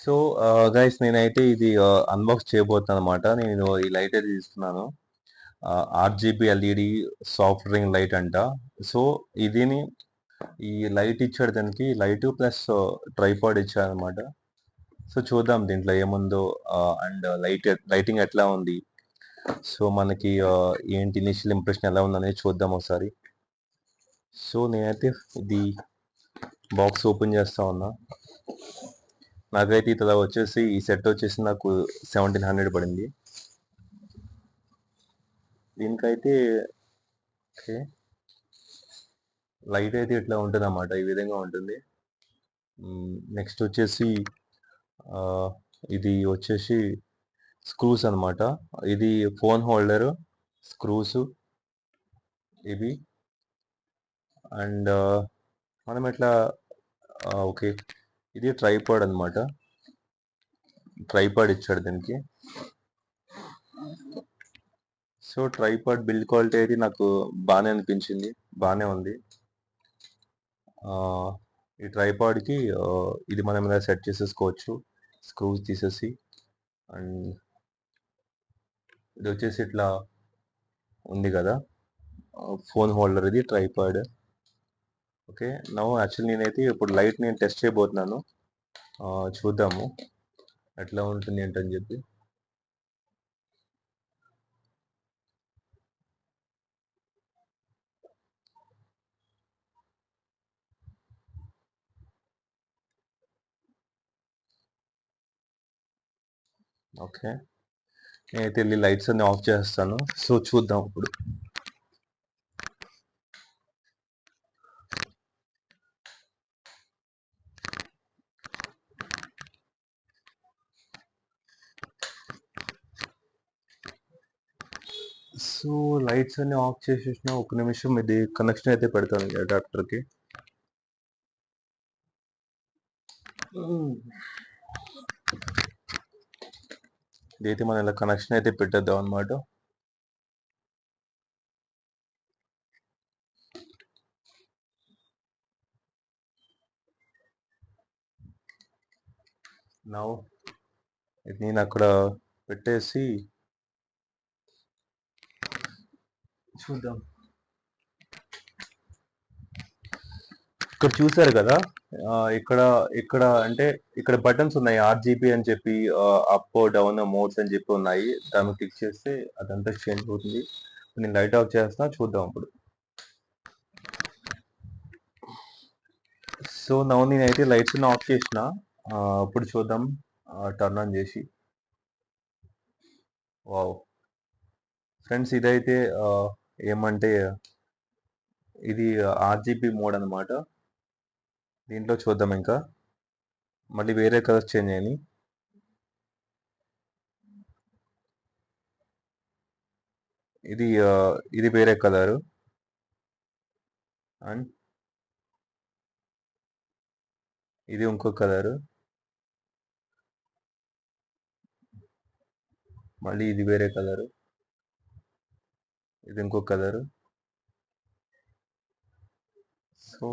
So guys నేనైతే ఇది unbox చేయబోతున్నాను అనమాట. నేను ఈ లైట్ అయితే తీసుకున్నాను. RGB LED soft ring light అంట. సో ఇదిని ఈ లైట్ ఇచ్చాడు, దానికి లైట్ ప్లస్ ట్రైపాడ్ ఇచ్చాడు అనమాట. సో చూద్దాం దీంట్లో ఏముందో, అండ్ లైటింగ్ ఎట్లా ఉంది, సో మనకి ఏంటి ఇనిషియల్ ఇంప్రెషన్ ఎలా ఉందనేది చూద్దాం ఒకసారి. సో నేనైతే ఇది బాక్స్ ఓపెన్ చేస్తా ఉన్నా. నాకైతే ఇట్లా వచ్చేసి ఈ సెట్ వచ్చేసి నాకు 1700 పడింది. దీనికైతే ఓకే, లైట్ అయితే ఇట్లా ఉంటుంది అన్నమాట, ఈ విధంగా ఉంటుంది. నెక్స్ట్ వచ్చేసి ఆ, ఇది వచ్చేసి స్క్రూస్ అన్నమాట. ఇది ఫోన్ హోల్డర్ స్క్రూస్ ఇవి. అండ్ మనం ఇట్లా ఓకే, ఇది ట్రైపాడ్ అన్నమాట. ట్రైపాడ్ ఇచ్చాడు దీనికి. సో ట్రైపాడ్ బిల్డ్ క్వాలిటీ అయితే నాకు బాగానే అనిపించింది, బాగానే ఉంది. ఈ ట్రైపాడ్కి ఇది మనం ఇలా సెట్ చేసేసుకోవచ్చు, స్క్రూస్ తీసేసి. అండ్ ఇది వచ్చేసి ఇట్లా ఉంది కదా ఫోన్ హోల్డర్, ఇది ట్రైపాడ్. ఓకే, నౌ యాక్చువల్లీ నేనైతే ఇప్పుడు లైట్ నేను టెస్ట్ చేయబోతున్నాను. చూద్దాము ఎట్లా ఉంటుంది ఏంటని చెప్పి. ఓకే, నేనైతే వెళ్ళి లైట్స్ అన్ని ఆఫ్ చేస్తాను. సో చూద్దాం ఇప్పుడు. సో లైట్స్ అన్ని ఆఫ్ చేసేసిన, ఒక నిమిషం ఇది కనెక్షన్ అయితే పెడతాను అడాప్టర్కి. ఇదైతే మనం ఇలా కనెక్షన్ అయితే పెట్టేద్దాం అనమాట. నౌ ఇది నేను అక్కడ పెట్టేసి చూద్దాం. ఇక్కడ చూసారు కదా, ఇక్కడ ఇక్కడ అంటే ఇక్కడ బటన్స్ ఉన్నాయి, ఆర్జీబీ అని చెప్పి, అప్ డౌన్ మోడ్స్ అని చెప్పి ఉన్నాయి. దాన్ని క్లిక్ చేస్తే అదంతా చేంజ్ అవుతుంది. నేను లైట్ ఆఫ్ చేస్తున్నా, చూద్దాం ఇప్పుడు. సో నౌ నేనైతే లైట్స్ ఆఫ్ చేసిన. ఇప్పుడు చూద్దాం టర్న్ ఆన్ చేసి. వావ్ ఫ్రెండ్స్, ఇదైతే ఏమంటే ఇది ఆర్జీబీ మోడ్ అనమాట. దీంట్లో చూద్దాం ఇంకా మళ్ళీ వేరే కలర్స్ చేంజ్ అయ్యాయి. ఇది ఇది వేరే కలరు. అండ్ ఇది ఇంకో కలరు. మళ్ళీ ఇది వేరే కలరు. ఇది ఇంకో కలరు. సో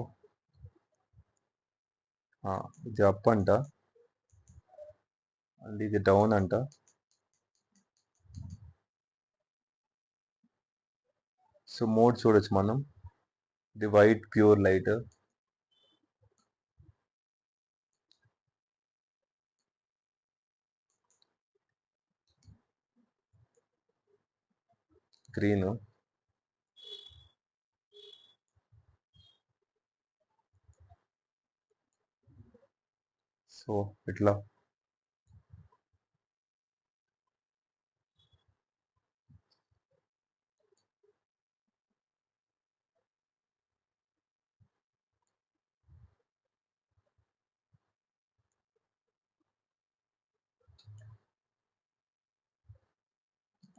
ఇది అప్ అంట, అండ్ ఇది డౌన్ అంట. సో మోడ్ చూడొచ్చు మనం. ఇది white pure light, green. So ఇట్లా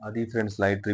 అది ఫ్రెండ్స్ లైట్